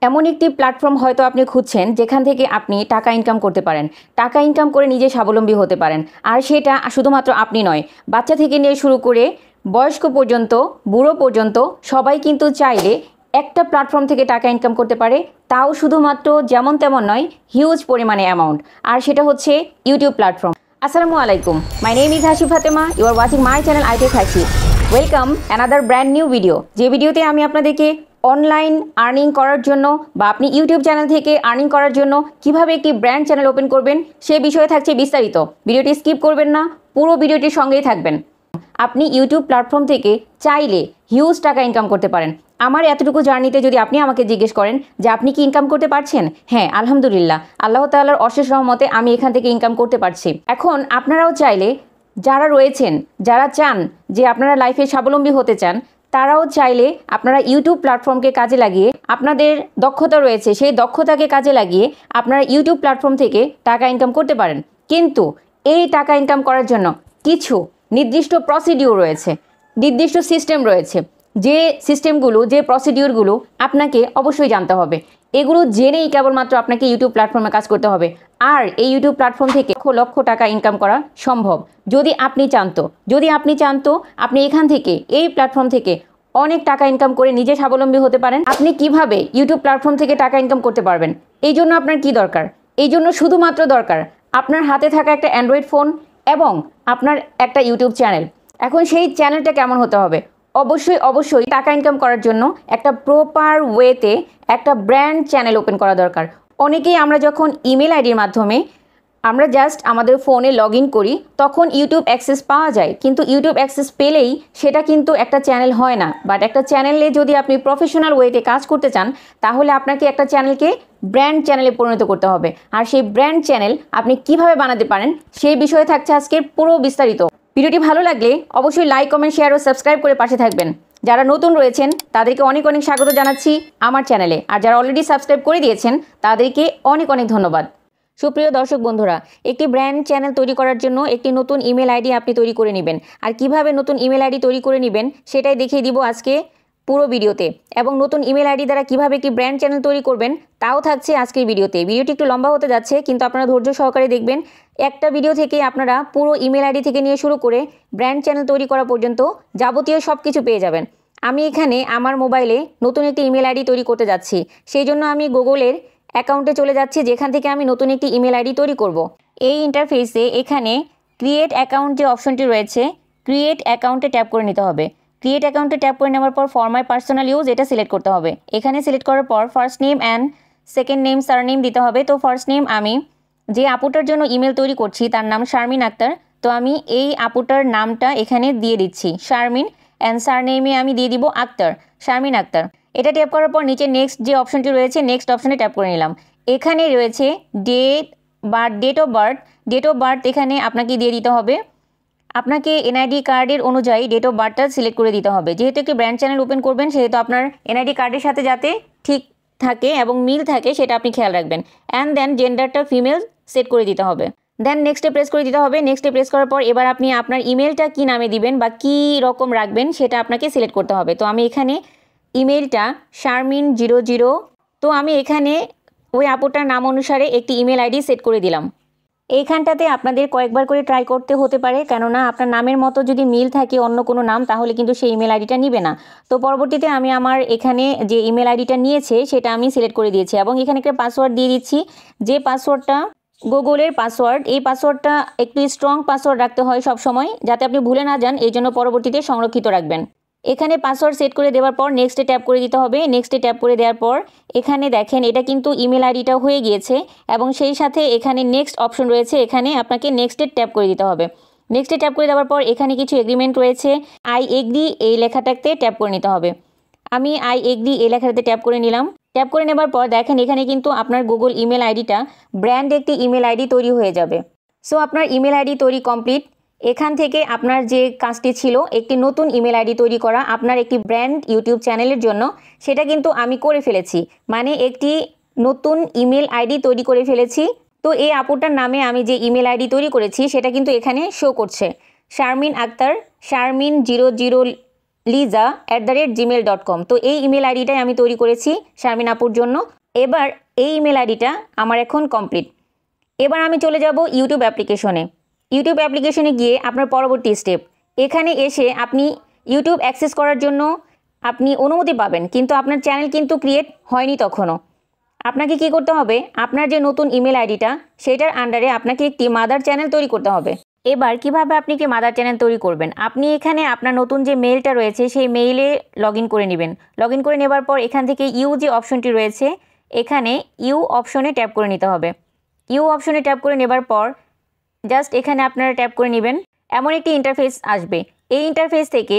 এমন একটি প্ল্যাটফর্ম হয়তো আপনি খুঁজছেন যেখান থেকে আপনি টাকা ইনকাম করতে পারেন, টাকা ইনকাম করে নিজে স্বাবলম্বী হতে পারেন। আর সেটা শুধুমাত্র আপনি নয়, বাচ্চা থেকে নিয়ে শুরু করে বয়স্ক পর্যন্ত, বুড়ো পর্যন্ত সবাই কিন্তু চাইলে একটা প্ল্যাটফর্ম থেকে টাকা ইনকাম করতে পারে, তাও শুধুমাত্র যেমন তেমন নয়, হিউজ পরিমাণে অ্যামাউন্ট। আর সেটা হচ্ছে ইউটিউব প্ল্যাটফর্ম। আসসালামু আলাইকুম, মাই name is Hasi Fatema, you are watching my channel iTech Hasi. Welcome another brand new video, যে ভিডিওতে আমি আপনাদেরকে অনলাইন আর্নিং করার জন্য বা আপনি ইউটিউব চ্যানেল থেকে আর্নিং করার জন্য কিভাবে একটি ব্র্যান্ড চ্যানেল ওপেন করবেন সে বিষয়ে থাকছে বিস্তারিত। ভিডিওটি স্কিপ করবেন না, পুরো ভিডিওটির সঙ্গেই থাকবেন। আপনি ইউটিউব প্ল্যাটফর্ম থেকে চাইলে হিউজ টাকা ইনকাম করতে পারেন। আমার এতটুকু জার্নিতে যদি আপনি আমাকে জিজ্ঞেস করেন যে আপনি কি ইনকাম করতে পারছেন, হ্যাঁ আলহামদুলিল্লাহ, আল্লাহ তাআলার অশেষ রহমতে আমি এখান থেকে ইনকাম করতে পারছি। এখন আপনারাও চাইলে, যারা রয়েছেন, যারা চান যে আপনারা লাইফে স্বাবলম্বী হতে চান, তারাও চাইলে আপনারা ইউটিউব প্ল্যাটফর্মকে কাজে লাগিয়ে, আপনাদের দক্ষতা রয়েছে সেই দক্ষতাকে কাজে লাগিয়ে আপনারা ইউটিউব প্ল্যাটফর্ম থেকে টাকা ইনকাম করতে পারেন। কিন্তু এই টাকা ইনকাম করার জন্য কিছু নির্দিষ্ট প্রসিডিউর রয়েছে, নির্দিষ্ট সিস্টেম রয়েছে। যে সিস্টেমগুলো, যে প্রসিডিউরগুলো আপনাকে অবশ্যই জানতে হবে। এগুলো জেনেই কেবলমাত্র আপনাকে ইউটিউব প্ল্যাটফর্মে কাজ করতে হবে। আর এই ইউটিউব প্ল্যাটফর্ম থেকে লক্ষ লক্ষ টাকা ইনকাম করা সম্ভব যদি আপনি চান তো। আপনি এখান থেকে, এই প্ল্যাটফর্ম থেকে অনেক টাকা ইনকাম করে নিজে স্বাবলম্বী হতে পারেন। আপনি কিভাবে ইউটিউব প্ল্যাটফর্ম থেকে টাকা ইনকাম করতে পারবেন, এই জন্য আপনার কি দরকার? এই জন্য শুধুমাত্র দরকার আপনার হাতে থাকা একটা অ্যান্ড্রয়েড ফোন এবং আপনার একটা ইউটিউব চ্যানেল। এখন সেই চ্যানেলটা কেমন হতে হবে? অবশ্যই টাকা ইনকাম করার জন্য একটা প্রপার ওয়েতে একটা ব্র্যান্ড চ্যানেল ওপেন করা দরকার। অনেকেই আমরা যখন ইমেল আইডির মাধ্যমে আমরা জাস্ট আমাদের ফোনে লগ ইন করি, তখন ইউটিউব অ্যাক্সেস পাওয়া যায়, কিন্তু ইউটিউব অ্যাক্সেস পেলেই সেটা কিন্তু একটা চ্যানেল হয় না। বাট একটা চ্যানেলে যদি আপনি প্রফেশনাল ওয়েতে কাজ করতে চান, তাহলে আপনাকে একটা চ্যানেলকে ব্র্যান্ড চ্যানেলে পরিণত করতে হবে। আর সেই ব্র্যান্ড চ্যানেল আপনি কিভাবে বানাতে পারেন সেই বিষয়ে থাকছে আজকের পুরো বিস্তারিত। ভিডিওটি ভালো লাগলে অবশ্যই লাইক, কমেন্ট, শেয়ার ও সাবস্ক্রাইব করে পাশে থাকবেন। যারা নতুন রয়েছেন তাদেরকে অনেক অনেক স্বাগত জানাচ্ছি আমার চ্যানেলে, আর যারা অলরেডি সাবস্ক্রাইব করে দিয়েছেন তাদেরকে অনেক অনেক ধন্যবাদ। সুপ্রিয় দর্শক বন্ধুরা, একটি ব্র্যান্ড চ্যানেল তৈরি করার জন্য একটি নতুন ইমেল আইডি আপনি তৈরি করে নেবেন। আর কিভাবে নতুন ইমেল আইডি তৈরি করে নেবেন সেটাই দেখিয়ে দিব আজকে পুরো ভিডিওতে। এবং নতুন ইমেল আইডি দ্বারা কিভাবে একটি ব্র্যান্ড চ্যানেল তৈরি করবেন তাও থাকছে আজকের ভিডিওতে। ভিডিওটি একটু লম্বা হতে যাচ্ছে, কিন্তু আপনারা ধৈর্য সহকারে দেখবেন। একটা ভিডিও থেকে আপনারা পুরো ইমেল আইডি থেকে নিয়ে শুরু করে ব্র্যান্ড চ্যানেল তৈরি করা পর্যন্ত যাবতীয় সব কিছু পেয়ে যাবেন। আমি এখানে আমার মোবাইলে নতুন একটি ইমেল আইডি তৈরি করতে যাচ্ছি। সেই জন্য আমি গুগলের অ্যাকাউন্টে চলে যাচ্ছি, যেখান থেকে আমি নতুন একটি ইমেল আইডি তৈরি করব। এই ইন্টারফেসে এখানে ক্রিয়েট অ্যাকাউন্ট যে অপশনটি রয়েছে, ক্রিয়েট অ্যাকাউন্টে ট্যাপ করে নিতে হবে। ক্রিয়েট অ্যাকাউন্টে ট্যাপ করে নেওয়ার পর ফর মাই পার্সোনাল ইউজ এটা সিলেক্ট করতে হবে। এখানে সিলেক্ট করার পর first name and second name, surname দিতে হবে। তো ফার্স্ট নেম, আমি যে আপুটার জন্য ইমেল তৈরি করছি তার নাম শারমিন আক্তার, তো আমি এই আপুটার নামটা এখানে দিয়ে দিচ্ছি শারমিন, অ্যান্ড সারনেমে আমি দিয়ে দিব আক্তার, শারমিন আক্তার। এটা ট্যাপ করার পর নিচে নেক্সট যে অপশনটি রয়েছে, নেক্সট অপশনে ট্যাপ করে নিলাম। এখানে রয়েছে ডেট অফ বার্থ এখানে আপনাকে দিয়ে দিতে হবে। আপনাকে এনআইডি কার্ডের অনুযায়ী ডেট অফ বার্থটা সিলেক্ট করে দিতে হবে। যেহেতু একটি ব্র্যান্ড চ্যানেল ওপেন করবেন, সেহেতু আপনার এনআইডি কার্ডের সাথে যাতে ঠিক থাকে এবং মিল থাকে সেটা আপনি খেয়াল রাখবেন। অ্যান্ড দেন জেন্ডারটা ফিমেল সেট করে দিতে হবে। দেন নেক্সটে প্রেস করে দিতে হবে। নেক্সটে প্রেস করার পর এবার আপনি আপনার ইমেলটা কী নামে দিবেন বা কী রকম রাখবেন সেটা আপনাকে সিলেক্ট করতে হবে। তো আমি এখানে ইমেলটা Sharmin00, তো আমি এখানে ওই আপুটার নাম অনুসারে একটি ইমেল আইডি সেট করে দিলাম। এইখানটাতে আপনাদের কয়েকবার করে ট্রাই করতে হতে পারে, কেননা আপনার নামের মতো যদি মিল থাকে অন্য কোনো নাম, তাহলে কিন্তু সেই ইমেল আইডিটা নিবে না। তো পরবর্তীতে আমি আমার এখানে যে ইমেল আইডিটা নিয়েছে সেটা আমি সিলেক্ট করে দিয়েছি এবং এখানে একটা পাসওয়ার্ড দিয়ে দিচ্ছি। যে পাসওয়ার্ডটা গুগলের পাসওয়ার্ড, এই পাসওয়ার্ডটা একটু স্ট্রং পাসওয়ার্ড রাখতে হয় সব সময়, যাতে আপনি ভুলে না যান, এই জন্য পরবর্তীতে সংরক্ষিত রাখবেন। এখানে পাসওয়ার্ড সেট করে দেওয়ার পর নেক্সটে ট্যাপ করে দিতে হবে। নেক্সটে ট্যাপ করে দেওয়ার পর এখানে দেখেন এটা কিন্তু ইমেল আইডিটা হয়ে গিয়েছে এবং সেই সাথে এখানে নেক্সট অপশন রয়েছে, এখানে আপনাকে নেক্সটে ট্যাপ করে দিতে হবে। নেক্সটে ট্যাপ করে দেওয়ার পর এখানে কিছু এগ্রিমেন্ট রয়েছে, আই এগ্রি এই লেখাটাতে ট্যাপ করে নিতে হবে। আমি আই এগ্রি এই লেখাটাতে ট্যাপ করে নিলাম। ট্যাপ করে নেবার পর দেখেন এখানে কিন্তু আপনার গুগল ইমেল আইডিটা ব্র্যান্ড একটি ইমেল আইডি তৈরি হয়ে যাবে। সো আপনার ইমেল আইডি তৈরি কমপ্লিট। এখান থেকে আপনার যে কাজটি ছিল একটি নতুন ইমেল আইডি তৈরি করা আপনার একটি ব্র্যান্ড ইউটিউব চ্যানেলের জন্য, সেটা কিন্তু আমি করে ফেলেছি। মানে একটি নতুন ইমেল আইডি তৈরি করে ফেলেছি। তো এই আপুটার নামে আমি যে ইমেল আইডি তৈরি করেছি সেটা কিন্তু এখানে শো করছে, শারমিন আক্তার, Sharmin00 liza@gmail.com। তো এই ইমেল আইডিটাই আমি তৈরি করেছি শারমিন আপুর জন্য। এবার এই ইমেল আইডিটা আমার এখন কমপ্লিট। এবার আমি চলে যাব ইউটিউব অ্যাপ্লিকেশনে। ইউটিউব অ্যাপ্লিকেশনে গিয়ে আপনার পরবর্তী স্টেপ, এখানে এসে আপনি ইউটিউব অ্যাক্সেস করার জন্য আপনি অনুমতি পাবেন, কিন্তু আপনার চ্যানেল কিন্তু ক্রিয়েট হয়নি তখনও। আপনাকে কি করতে হবে, আপনার যে নতুন ইমেল আইডিটা সেটার আন্ডারে আপনাকে একটি মাদার চ্যানেল তৈরি করতে হবে। এবার কিভাবে আপনি কি মাদার চ্যানেল তৈরি করবেন, আপনি এখানে আপনার নতুন যে মেইলটা রয়েছে সেই মেইলে লগ ইন করে নেবেন। লগ ইন করে নেবার পর এখান থেকে ইউ যে অপশনটি রয়েছে এখানে ইউ অপশনে ট্যাপ করে নিতে হবে। ইউ অপশনে ট্যাপ করে নেবার পর জাস্ট এখানে আপনারা ট্যাপ করে নেবেন, এমন একটি ইন্টারফেস আসবে। এই ইন্টারফেস থেকে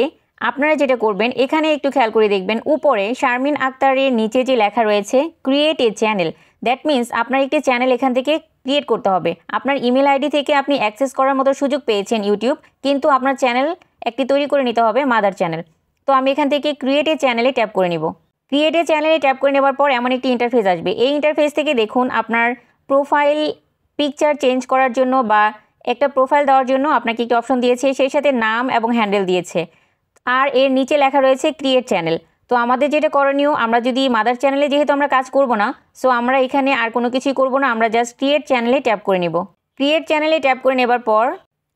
আপনারা যেটা করবেন, এখানে একটু খেয়াল করে দেখবেন উপরে শারমিন আক্তারের নিচে যে লেখা রয়েছে create a channel, that means আপনার একটি চ্যানেল এখান থেকে ক্রিয়েট করতে হবে। আপনার ইমেল আইডি থেকে আপনি অ্যাক্সেস করার মতো সুযোগ পেয়েছেন ইউটিউব, কিন্তু আপনার চ্যানেল একটি তৈরি করে নিতে হবে, মাদার চ্যানেল। তো আমি এখান থেকে ক্রিয়েট এ চ্যানেলে ট্যাপ করে নিব। ক্রিয়েট এ চ্যানেলে ট্যাপ করে নেবার পর এমন একটি ইন্টারফেস আসবে। এই ইন্টারফেস থেকে দেখুন আপনার প্রোফাইল পিকচার চেঞ্জ করার জন্য বা একটা প্রোফাইল দেওয়ার জন্য আপনাকে একটি অপশন দিয়েছে, সেই সাথে নাম এবং হ্যান্ডেল দিয়েছে, আর এর নিচে লেখা রয়েছে ক্রিয়েট চ্যানেল। তো আমাদের যেটা করণীয়, আমরা যদি মাদার চ্যানেলে যেহেতু আমরা কাজ করব না, সো আমরা এখানে আর কোনো কিছুই করব না, আমরা জাস্ট ক্রিয়েট চ্যানেলে ট্যাপ করে নিব। ক্রিয়েট চ্যানেলে ট্যাপ করে নেবার পর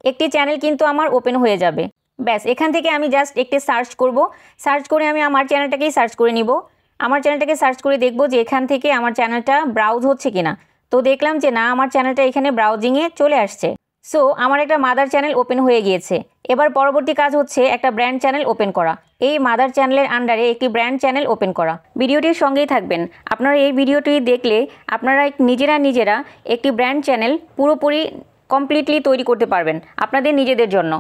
একটি চ্যানেল কিন্তু আমার ওপেন হয়ে যাবে। ব্যাস, এখান থেকে আমি জাস্ট একটি সার্চ করব। সার্চ করে আমি আমার চ্যানেলটাকেই সার্চ করে নিব। আমার চ্যানেলটাকে সার্চ করে দেখব যে এখান থেকে আমার চ্যানেলটা ব্রাউজ হচ্ছে কিনা। তো দেখলাম যে না, আমার চ্যানেলটা এখানে ব্রাউজিংয়ে চলে আসছে। সো আমার একটা মাদার চ্যানেল ওপেন হয়ে গিয়েছে। এবার পরবর্তী কাজ হচ্ছে একটা ব্র্যান্ড চ্যানেল ওপেন করা। এই মাদার চ্যানেলের আন্ডারে একটি ব্র্যান্ড চ্যানেল ওপেন করা। ভিডিওটির সঙ্গেই থাকবেন। আপনারা এই ভিডিওটি দেখলে আপনারা নিজেরা একটি ব্র্যান্ড চ্যানেল পুরোপুরি কমপ্লিটলি তৈরি করতে পারবেন আপনাদের নিজেদের জন্য।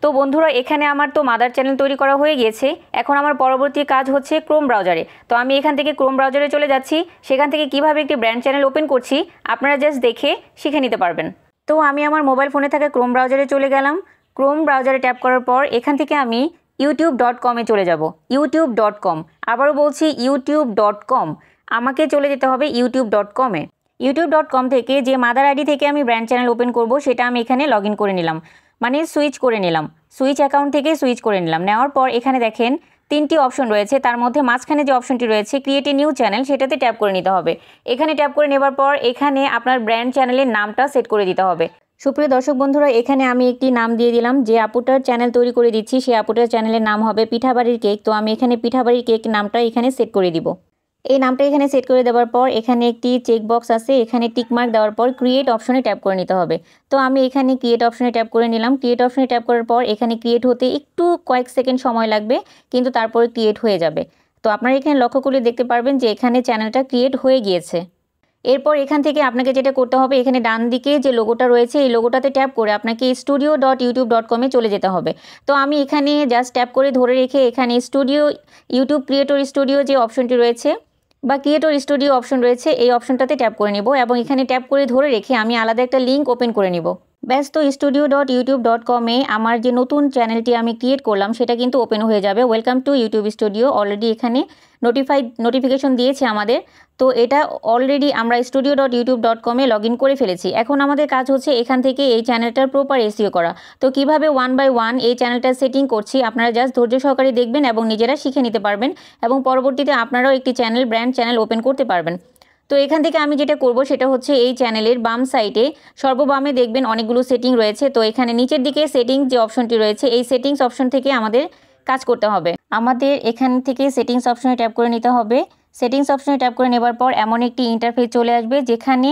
তো বন্ধুরা, এখানে আমার তো মাদার চ্যানেল তৈরি করা হয়ে গিয়েছে। এখন আমার পরবর্তী কাজ হচ্ছে ক্রোম ব্রাউজারে। তো আমি এখান থেকে ক্রোম ব্রাউজারে চলে যাচ্ছি। সেখান থেকে কিভাবে একটি ব্র্যান্ড চ্যানেল ওপেন করছি আপনারা জাস্ট দেখে শিখে নিতে পারবেন। তো আমি আমার মোবাইল ফোনে থাকা ক্রোম ব্রাউজারে চলে গেলাম। ক্রোম ব্রাউজারে ট্যাপ করার পর এখান থেকে আমি youtube.com-এ চলে যাব। youtube.com, আবারও বলছি youtube.com, আমাকে চলে যেতে হবে youtube.com-এ। youtube.com থেকে যে মাদার আইডি থেকে আমি ব্র্যান্ড চ্যানেল ওপেন করব সেটা আমি এখানে লগ ইন করে নিলাম, মানে সুইচ করে নিলাম। সুইচ অ্যাকাউন্ট থেকে সুইচ করে নিলাম। নেওয়ার পর এখানে দেখেন তিনটি অপশন রয়েছে, তার মধ্যে মাঝখানে যে অপশনটি রয়েছে ক্রিয়েট এ নিউ চ্যানেল, সেটাতে ট্যাপ করে নিতে হবে। এখানে ট্যাপ করে নেবার পর এখানে আপনার ব্র্যান্ড চ্যানেলের নামটা সেট করে দিতে হবে। সুপ্রিয় দর্শক বন্ধুরা, এখানে আমি একটি নাম দিয়ে দিলাম। যে আপুটার চ্যানেল তৈরি করে দিচ্ছি সেই আপুটার চ্যানেলের নাম হবে পিঠাবাড়ির কেক। তো আমি এখানে পিঠাবাড়ির কেক নামটা এখানে সেট করে দিব। এই নামটা এখানে সেট করে দেওয়ার পর এখানে একটি চেক বক্স আছে, এখানে টিকমার্ক দেওয়ার পর ক্রিয়েট অপশনে ট্যাপ করে নিতে হবে। তো আমি এখানে ক্রিয়েট অপশনে ট্যাপ করে নিলাম। ক্রিয়েট অপশনে ট্যাপ করার পর এখানে ক্রিয়েট হতে একটু কয়েক সেকেন্ড সময় লাগবে, কিন্তু তারপরে ক্রিয়েট হয়ে যাবে। তো আপনারা এখানে লক্ষ্য করে দেখতে পারবেন যে এখানে চ্যানেলটা ক্রিয়েট হয়ে গিয়েছে। এরপর এখান থেকে আপনাকে যেটা করতে হবে, এখানে ডান দিকে যে লোগোটা রয়েছে এই লোগোটাতে ট্যাপ করে আপনাকে studio.youtube.com-এ চলে যেতে হবে। তো আমি এখানে জাস্ট ট্যাপ করে ধরে রেখে এখানে ইউটিউব ক্রিয়েটর স্টুডিও যে অপশনটি রয়েছে বা ক্রিয়েটর স্টুডিও অপশন রয়েছে এই অপশনটাতে ট্যাপ করে নিব এবং এখানে ট্যাপ করে ধরে রেখে আমি আলাদা একটা লিঙ্ক ওপেন করে নিব। ব্যাস, তো studio.youtube.com-এ আমার যে নতুন চ্যানেলটি আমি ক্রিয়েট করলাম সেটা কিন্তু ওপেন হয়ে যাবে। Welcome to YouTube studio, already এখানে নোটিফিকেশন দিয়েছে আমাদের। তো এটা অলরেডি আমরা studio.youtube.com-এ লগ ইন করে ফেলেছি। এখন আমাদের কাজ হচ্ছে এখান থেকে এই চ্যানেলটার প্রপার এসইও করা। তো কিভাবে 1 by 1 এই চ্যানেলটার সেটিং করছি আপনারা জাস্ট ধৈর্য সহকারে দেখবেন এবং নিজেরা শিখে নিতে পারবেন এবং পরবর্তীতে আপনারাও একটি ব্র্যান্ড চ্যানেল ওপেন করতে পারবেন। তো এখান থেকে আমি যেটা করব সেটা হচ্ছে এই চ্যানেলের বাম সাইডে সর্ববামে দেখবেন অনেকগুলো সেটিং রয়েছে। তো এখানে নিচের দিকে সেটিংস যে অপশনটি রয়েছে এই সেটিংস অপশন থেকে আমাদের কাজ করতে হবে। আমাদের এখান থেকে সেটিংস অপশনে ট্যাপ করে নিতে হবে। সেটিংস অপশনে ট্যাপ করে নেবার পর এমন একটি ইন্টারফেস চলে আসবে যেখানে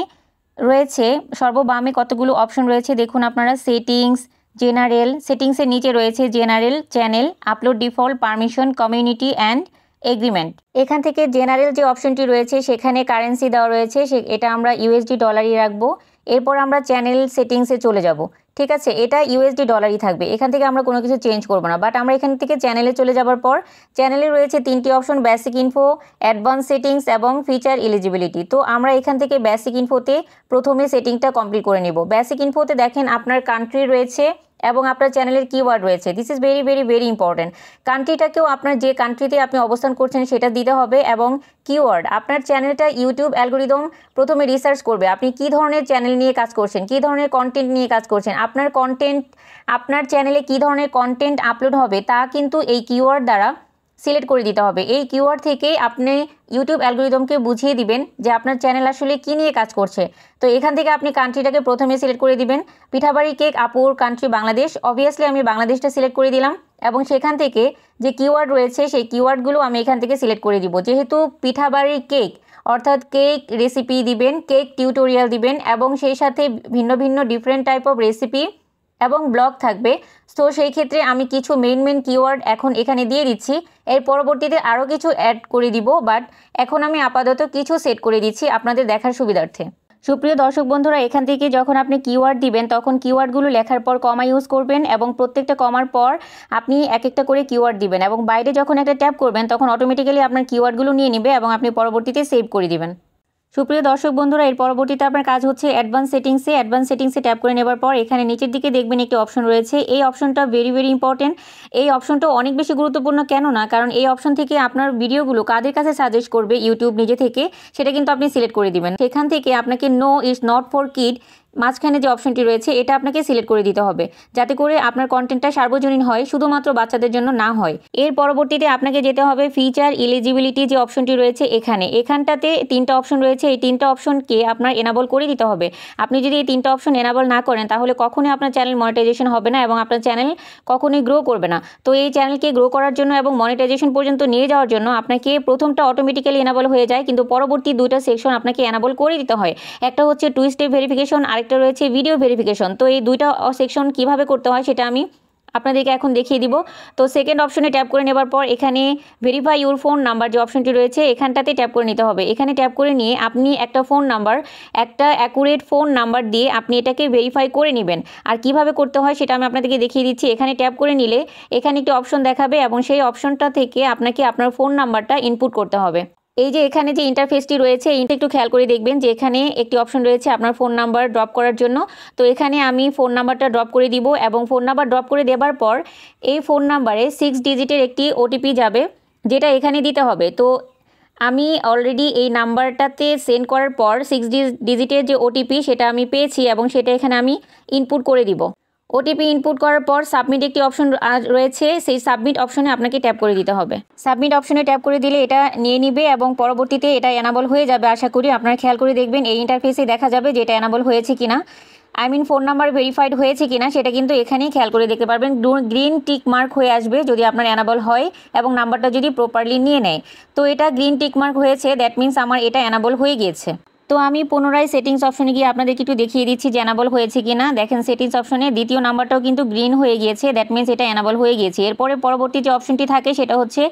রয়েছে সর্ববামে কতগুলো অপশন রয়েছে দেখুন আপনারা, সেটিংস, জেনারেল, সেটিংসের নিচে রয়েছে general, channel, upload default, permission, community and agreement. এখান থেকে জেনারেল যে অপশনটি রয়েছে সেখানে কারেন্সি দেওয়া রয়েছে, এটা আমরা ইউএসডি ডলারই রাখবো। এরপর আমরা চ্যানেল সেটিংসে চলে যাব। ঠিক আছে, এটা ইউএসডি ডলারই থাকবে, এখান থেকে আমরা কোনো কিছু চেঞ্জ করব না। বাট আমরা এখান থেকে চ্যানেলে চলে যাবার পর চ্যানেলে রয়েছে তিনটি option, basic info, advance settings এবং ফিচার এলিজিবিলিটি। তো আমরা এখান থেকে বেসিক ইনফোতে প্রথমে সেটিংটা কমপ্লিট করে নিব। বেসিক ইনফোতে দেখেন আপনার কান্ট্রি রয়েছে এবং আপনার চ্যানেলের কিওয়ার্ড রয়েছে। This is very very very important. কান্ট্রিটাকেও আপনার যে কান্ট্রিতে আপনি অবস্থান করছেন সেটা দিতে হবে, এবং কিওয়ার্ড আপনার চ্যানেলটা ইউটিউব অ্যালগোরিদম প্রথমে রিসার্চ করবে আপনি কী ধরনের চ্যানেল নিয়ে কাজ করছেন, কী ধরনের কন্টেন্ট নিয়ে কাজ করছেন, আপনার চ্যানেলে কী ধরনের কন্টেন্ট আপলোড হবে তা কিন্তু এই কিওয়ার্ড দ্বারা সিলেক্ট করে দিতে হবে। এই কিওয়ার্ড থেকে আপনি ইউটিউব অ্যালগোরিদমকে বুঝিয়ে দিবেন যে আপনার চ্যানেল আসলে কী নিয়ে কাজ করছে। তো এখান থেকে আপনি কান্ট্রিটাকে প্রথমে সিলেক্ট করে দিবেন। পিঠাবাড়ি কেক আপুর কান্ট্রি বাংলাদেশ, অবভিয়াসলি আমি বাংলাদেশটা সিলেক্ট করে দিলাম, এবং সেখান থেকে যে কিওয়ার্ড রয়েছে সেই কিওয়ার্ডগুলো আমি এখান থেকে সিলেক্ট করে দিব। যেহেতু পিঠাবাড়ি কেক অর্থাৎ কেক রেসিপি দিবেন, কেক টিউটোরিয়াল দিবেন, এবং সেই সাথে ভিন্ন ভিন্ন ডিফারেন্ট টাইপ অফ রেসিপি এবং ব্লগ থাকবে। তো সেই ক্ষেত্রে আমি কিছু মেন কিওয়ার্ড এখন এখানে দিয়ে দিচ্ছি, এর পরবর্তীতে আরও কিছু অ্যাড করে দিব, বাট এখন আমি আপাতত কিছু সেট করে দিচ্ছি আপনাদের দেখার সুবিধার্থে। সুপ্রিয় দর্শক বন্ধুরা, এখান থেকে যখন আপনি কিওয়ার্ড দিবেন তখন কিওয়ার্ডগুলো লেখার পর কমা ইউজ করবেন, এবং প্রত্যেকটা কমার পর আপনি এক একটা করে কিওয়ার্ড দিবেন, এবং বাইরে যখন একটা ট্যাপ করবেন তখন অটোমেটিক্যালি আপনার কিওয়ার্ডগুলো নিয়ে নেবে এবং আপনি পরবর্তীতে সেভ করে দিবেন। সুপ্রিয় দর্শক বন্ধুরা, এর পরবর্তীতে আপনার কাজ হচ্ছে অ্যাডভান্স সেটিংসে ট্যাপ করে নেবার পর এখানে নিচের দিকে দেখবেন একটি অপশন রয়েছে। এই অপশনটা ভেরি ভেরি ইম্পর্টেন্ট। এই অপশনটা অনেক বেশি গুরুত্বপূর্ণ, কেন না কারণ এই অপশন থেকে আপনার ভিডিওগুলো কাদের কাছে সাজেস্ট করবে ইউটিউব নিজে থেকে সেটা কিন্তু আপনি সিলেক্ট করে দিবেন। সেখান থেকে আপনাকে no is not for kid মাঝখানে যে অপশনটি রয়েছে এটা আপনাকে সিলেক্ট করে দিতে হবে, যাতে করে আপনার কন্টেন্টটা সার্বজনীন হয়, শুধুমাত্র বাচ্চাদের জন্য না হয়। এর পরবর্তীতে আপনাকে যেতে হবে ফিচার এলিজিবিলিটি যে অপশনটি রয়েছে এখানটাতে 3টা অপশন রয়েছে। এই 3টা অপশনকে আপনার এনাবল করে দিতে হবে। আপনি যদি এই 3টা অপশন এনাবল না করেন তাহলে কখনোই আপনার চ্যানেল মনিটাইজেশন হবে না এবং আপনার চ্যানেল কখনোই গ্রো করবে না। তো এই চ্যানেলকে গ্রো করার জন্য এবং মনিটাইজেশন পর্যন্ত নিয়ে যাওয়ার জন্য আপনাকে প্রথমটা অটোমেটিক্যালি এনাবল হয়ে যায়, কিন্তু পরবর্তী 2টা সেকশন আপনাকে এনাবল করে দিতে হয়। একটা হচ্ছে 2 স্টেপ ভেরিফিকেশন, আরেকটা রয়েছে ভিডিও ভেরিফিকেশন। তো এই 2টা সেকশন কিভাবে করতে হয় সেটা আমি আপনাদেরকে এখন দেখিয়ে দিব। তো সেকেন্ড অপশনে ট্যাপ করে নেবার পর এখানে ভেরিফাই ইউর ফোন নাম্বার যে অপশনটি রয়েছে এখানটাতে ট্যাপ করে নিতে হবে। এখানে ট্যাপ করে নিয়ে আপনি একটা অ্যাকুরেট ফোন নাম্বার দিয়ে আপনি এটাকে ভেরিফাই করে নেবেন। আর কিভাবে করতে হয় সেটা আমি আপনাদেরকে দেখিয়ে দিচ্ছি। এখানে ট্যাপ করে নিলে এখানে একটি অপশন দেখাবে এবং সেই অপশনটা থেকে আপনাকে আপনার ফোন নাম্বারটা ইনপুট করতে হবে। এই যে এখানে যে ইন্টারফেসটি রয়েছে এইটা একটু খেয়াল করে দেখবেন যে এখানে একটি অপশন রয়েছে আপনার ফোন নাম্বার ড্রপ করার জন্য। তো এখানে আমি ফোন নাম্বারটা ড্রপ করে দিব, এবং ফোন নাম্বার ড্রপ করে দেবার পর এই ফোন নাম্বারে 6 ডিজিটের একটি ওটিপি যাবে, যেটা এখানে দিতে হবে। তো আমি অলরেডি এই নাম্বারটাতে সেন্ড করার পর 6 ডিজিটের যে ওটিপি সেটা আমি পেয়েছি এবং সেটা এখানে আমি ইনপুট করে দিব। ওটিপি ইনপুট করার পর সাবমিট একটি অপশন রয়েছে, সেই সাবমিট অপশনে আপনাকে ট্যাপ করে দিতে হবে। সাবমিট অপশনে ট্যাপ করে দিলে এটা নিয়ে নিবে এবং পরবর্তীতে এটা এনাবল হয়ে যাবে। আশা করি আপনারা খেয়াল করে দেখবেন এই ইন্টারফেসে দেখা যাবে যে এটা এনাবল হয়েছে কিনা, ফোন নাম্বার ভেরিফাইড হয়েছে কিনা সেটা কিন্তু এখানেই খেয়াল করে দেখতে পারবেন। গ্রিন টিক মার্ক হয়ে আসবে যদি আপনার এনাবল হয় এবং নাম্বারটা যদি প্রপারলি নিয়ে নেয়। তো এটা গ্রিন টিক মার্ক হয়েছে, দ্যাট মিনস আমার এটা এনাবল হয়ে গিয়েছে। তো আমি পুনরায় সেটিংস অপশনে গিয়ে আপনাদেরকে একটু দেখিয়ে দিচ্ছি যে এনাবল হয়েছে কিনা। দেখেন সেটিংস অপশনে দ্বিতীয় নাম্বারটাও কিন্তু গ্রিন হয়ে গিয়েছে, দ্যাট মিনস এটা এনাবল হয়ে গিয়েছে। এরপরে পরবর্তী যে অপশনটি থাকে সেটা হচ্ছে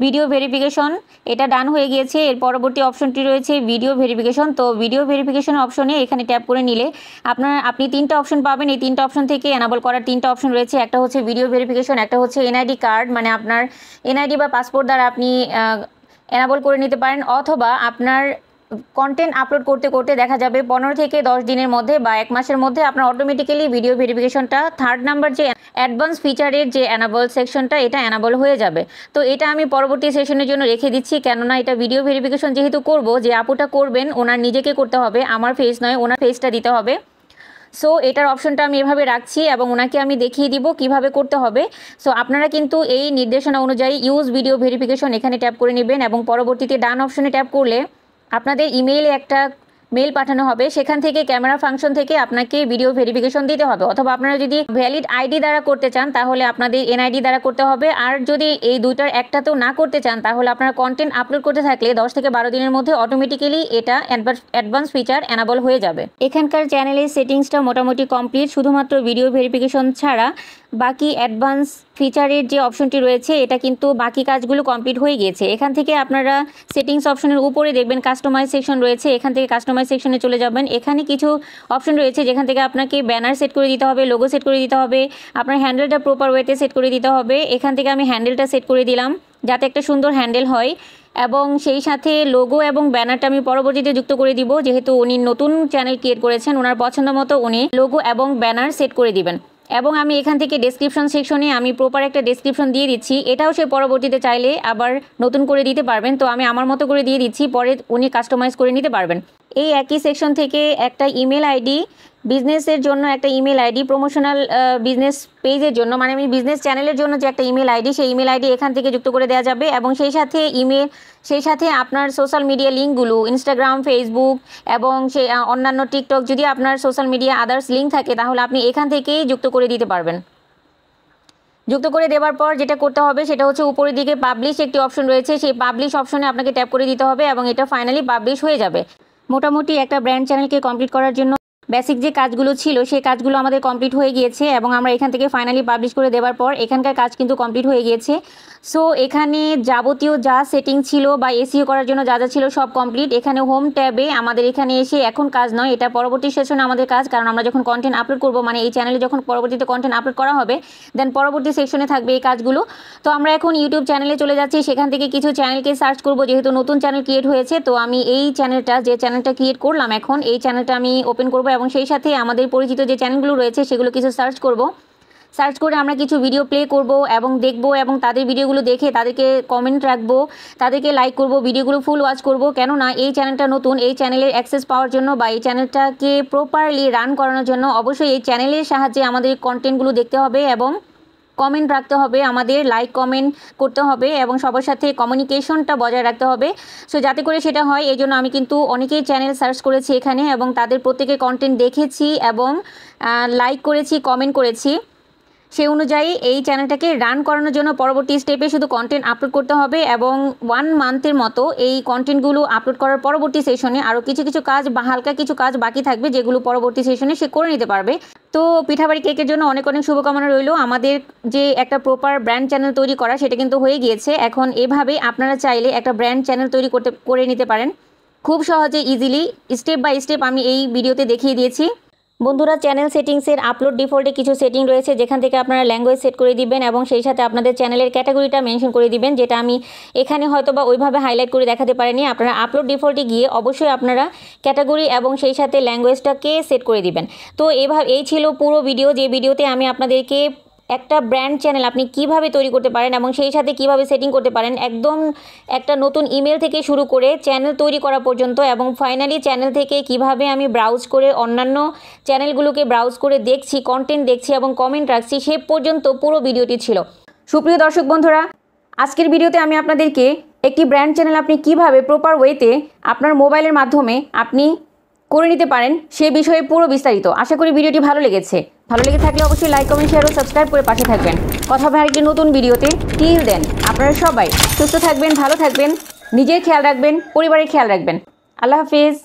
ভিডিও ভেরিফিকেশন, এটা ডান হয়ে গিয়েছে। এর পরবর্তী অপশনটি রয়েছে ভিডিও ভেরিফিকেশন। তো ভিডিও ভেরিফিকেশন অপশনে এখানে ট্যাপ করে নিলে আপনি 3টা অপশন পাবেন। এই 3টা অপশন থেকে এনাবল করার 3টা অপশন রয়েছে। একটা হচ্ছে ভিডিও ভেরিফিকেশন, একটা হচ্ছে এনআইডি কার্ড, মানে আপনার এনআইডি বা পাসপোর্ট দ্বারা আপনি এনাবল করে নিতে পারেন, অথবা আপনার কন্টেন্ট আপলোড করতে করতে দেখা যাবে 15 থেকে 10 দিনের মধ্যে বা 1 মাসের মধ্যে আপনার অটোমেটিক্যালি ভিডিও ভেরিফিকেশনটা 3rd নাম্বার যে অ্যাডভান্স ফিচারের যে এনাবল সেকশনটা এটা এনাবল হয়ে যাবে। তো এটা আমি পরবর্তী সেশনের জন্য রেখে দিচ্ছি, কেননা এটা ভিডিও ভেরিফিকেশন যেহেতু করব, যে আপুটা করবেন ওনার নিজেকে করতে হবে, আমার ফেস নয়, ওনার ফেসটা দিতে হবে। সো এটার অপশনটা আমি এভাবে রাখছি এবং ওনাকে আমি দেখিয়ে দিব কিভাবে করতে হবে। সো আপনারা কিন্তু এই নির্দেশনা অনুযায়ী ইউজ ভিডিও ভেরিফিকেশন এখানে ট্যাপ করে নেবেন এবং পরবর্তীতে ডান অপশনে ট্যাপ করলে আপনাদের ইমেইলে একটা মেল পাঠানো হবে, সেখান থেকে ক্যামেরা ফাংশন থেকে আপনাকে ভিডিও ভেরিফিকেশন দিতে হবে। অথবা আপনারা যদি ভ্যালিড আইডি দ্বারা করতে চান তাহলে আপনাদের এনআইডি দ্বারা করতে হবে। আর যদি এই দুইটার একটাতেও না করতে চান তাহলে আপনারা কন্টেন্ট আপলোড করতে থাকলে 10 থেকে 12 দিনের মধ্যে অটোমেটিক্যালি এটা অ্যাডভান্স ফিচার এনাবল হয়ে যাবে। এখানকার চ্যানেলের সেটিংসটা মোটামুটি কমপ্লিট, শুধুমাত্র ভিডিও ভেরিফিকেশন ছাড়া বাকি অ্যাডভান্স ফিচারের যে অপশনটি রয়েছে এটা কিন্তু বাকি কাজগুলো কমপ্লিট হয়ে গিয়েছে। এখান থেকে আপনারা সেটিংস অপশনের উপরে দেখবেন কাস্টমাইজ সেকশন রয়েছে, এখান থেকে কাস্টমাইজ সেকশনে চলে যাবেন। এখানে কিছু অপশন রয়েছে যেখান থেকে আপনাকে ব্যানার সেট করে দিতে হবে, লোগো সেট করে দিতে হবে, আপনার হ্যান্ডেলটা প্রপার ওয়েতে সেট করে দিতে হবে। এখান থেকে আমি হ্যান্ডেলটা সেট করে দিলাম যাতে একটা সুন্দর হ্যান্ডেল হয়, এবং সেই সাথে লোগো এবং ব্যানারটা আমি পরবর্তীতে যুক্ত করে দিব। যেহেতু উনি নতুন চ্যানেল ক্রিয়েট করেছেন, ওনার পছন্দ মতো উনি লোগো এবং ব্যানার সেট করে দিবেন। এবং আমি এখান থেকে ডেসক্রিপশন সেকশনে আমি প্রপার একটা ডেসক্রিপশন দিয়ে দিচ্ছি। এটাও সে পরবর্তীতে চাইলে আবার নতুন করে দিতে পারবেন। তো আমি আমার মতো করে দিয়ে দিচ্ছি, পরে উনি কাস্টমাইজ করে নিতে পারবেন। এই একই সেকশন থেকে একটা ইমেল আইডি, বিজনেসের জন্য একটা ইমেল আইডি, প্রমোশনাল বিজনেস পেজের জন্য, মানে আমি বিজনেস চ্যানেলের জন্য যে একটা ইমেল আইডি, সেই ইমেল আইডি এখান থেকে যুক্ত করে দেওয়া যাবে। এবং সেই সাথে আপনার সোশ্যাল মিডিয়া লিঙ্কগুলো, ইনস্টাগ্রাম, ফেসবুক এবং সে অন্যান্য টিকটক, যদি আপনার সোশ্যাল মিডিয়া আদার্স লিঙ্ক থাকে তাহলে আপনি এখান থেকেই যুক্ত করে দিতে পারবেন। যুক্ত করে দেওয়ার পর যেটা করতে হবে সেটা হচ্ছে উপরের দিকে পাবলিশ একটি অপশন রয়েছে, সেই পাবলিশ অপশনে আপনাকে ট্যাপ করে দিতে হবে এবং এটা ফাইনালি পাবলিশ হয়ে যাবে। মোটামুটি একটা ব্র্যান্ড চ্যানেলকে কমপ্লিট করার জন্য বেসিক যে কাজগুলো ছিল সেই কাজগুলো আমাদের কমপ্লিট হয়ে গিয়েছে এবং আমরা এখান থেকে ফাইনালি পাবলিশ করে দেওয়ার পর এখানকার কাজ কিন্তু কমপ্লিট হয়ে গিয়েছে। সো এখানে যাবতীয় যা সেটিং ছিল বা এসইও করার জন্য যা যা ছিল সব কমপ্লিট। এখানে হোম ট্যাবে আমাদের এখানে এসে এখন কাজ নয়, এটা পরবর্তী সেশনে আমাদের কাজ, কারণ আমরা যখন কন্টেন্ট আপলোড করব, মানে এই চ্যানেলে যখন পরবর্তীতে কন্টেন্ট আপলোড করা হবে, দেন পরবর্তী সেকশনে থাকবে এই কাজগুলো। তো আমরা এখন ইউটিউব চ্যানেলে চলে যাচ্ছি, সেখান থেকে কিছু চ্যানেলকে সার্চ করব, যেহেতু নতুন চ্যানেল ক্রিয়েট হয়েছে। তো আমি এই চ্যানেলটা, যে চ্যানেলটা ক্রিয়েট করলাম এখন, এই চ্যানেলটা আমি ওপেন করব এবং সেই সাথে আমাদের পরিচিত যে চ্যানেলগুলো রয়েছে সেগুলো কিছু সার্চ করব। সার্চ করে আমরা কিছু ভিডিও প্লে করব এবং দেখব এবং তাদের ভিডিওগুলো দেখে তাদেরকে কমেন্ট রাখবো, তাদেরকে লাইক করব, ভিডিওগুলো ফুল ওয়াচ করব। কেননা এই চ্যানেলটা নতুন, এই চ্যানেলের অ্যাক্সেস পাওয়ার জন্য বা এই চ্যানেলটাকে প্রপারলি রান করানোর জন্য অবশ্যই এই চ্যানেলের সাহায্যে আমাদের কন্টেন্টগুলো দেখতে হবে এবং কমেন্ট রাখতে হবে, আমাদের লাইক কমেন্ট করতে হবে এবং সবার সাথে কমিউনিকেশনটা বজায় রাখতে হবে। সো যাতে করে সেটা হয়, এই জন্য আমি কিন্তু অনেকেই চ্যানেল সার্চ করেছি এখানে এবং তাদের প্রত্যেকের কন্টেন্ট দেখেছি এবং লাইক করেছি, কমেন্ট করেছি। সেই অনুযায়ী এই চ্যানেলটাকে রান করানোর জন্য পরবর্তী স্টেপে শুধু কন্টেন্ট আপলোড করতে হবে এবং 1 মান্থের মতো এই কন্টেন্টগুলো আপলোড করার পরবর্তী সেশনে আরও কিছু কাজ বা হালকা কিছু কাজ বাকি থাকবে, যেগুলো পরবর্তী সেশনে সে করে নিতে পারবে। তো পিঠাবাড়ি কেকের জন্য অনেক অনেক শুভকামনা রইল। আমাদের যে একটা প্রপার ব্র্যান্ড চ্যানেল তৈরি করা সেটা কিন্তু হয়ে গিয়েছে। এখন এভাবে আপনারা চাইলে একটা ব্র্যান্ড চ্যানেল তৈরি করে নিতে পারেন খুব সহজে, ইজিলি, স্টেপ বাই স্টেপ আমি এই ভিডিওতে দেখিয়ে দিয়েছি। বন্ধুরা, চ্যানেল সেটিংসের আপলোড ডিফল্টে কিছু সেটিং রয়েছে, যেখান থেকে আপনারা ল্যাঙ্গুয়েজ সেট করে দিবেন এবং সেই সাথে আপনাদের চ্যানেলের ক্যাটাগরিটা মেনশন করে দিবেন, যেটা আমি এখানে হয়তো বা ওইভাবে হাইলাইট করে দেখাতে পারিনি। আপনারা আপলোড ডিফল্টে গিয়ে অবশ্যই আপনারা ক্যাটাগরি এবং সেই সাথে ল্যাঙ্গুয়েজটাকে সেট করে দিবেন। তো এই ছিল পুরো ভিডিও, যে ভিডিওতে আমি আপনাদেরকে একটা ব্র্যান্ড চ্যানেল আপনি কিভাবে তৈরি করতে পারেন এবং সেই সাথে কিভাবে সেটিং করতে পারেন, একদম একটা নতুন ইমেল থেকে শুরু করে চ্যানেল তৈরি করা পর্যন্ত, এবং ফাইনালি চ্যানেল থেকে কিভাবে আমি ব্রাউজ করে অন্যান্য চ্যানেলগুলোকে ব্রাউজ করে দেখছি, কন্টেন্ট দেখছি এবং কমেন্ট রাখছি, সে পর্যন্ত পুরো ভিডিওটি ছিল। সুপ্রিয় দর্শক বন্ধুরা, আজকের ভিডিওতে আমি আপনাদেরকে একটি ব্র্যান্ড চ্যানেল আপনি কিভাবে প্রপার ওয়েতে আপনার মোবাইলের মাধ্যমে আপনি করে নিতে পারেন সে বিষয়ে পুরো বিস্তারিত। আশা করি ভিডিওটি ভালো লেগেছে। ভালো লেগে থাকলে অবশ্যই লাইক, কমেন্ট, শেয়ার ও সাবস্ক্রাইব করে পাশে থাকবেন। কথা হবে আরেকটি নতুন ভিডিওতে। টিল দেন আপনারা সবাই সুস্থ থাকবেন, ভালো থাকবেন, নিজের খেয়াল রাখবেন, পরিবারের খেয়াল রাখবেন। আল্লাহ হাফিজ।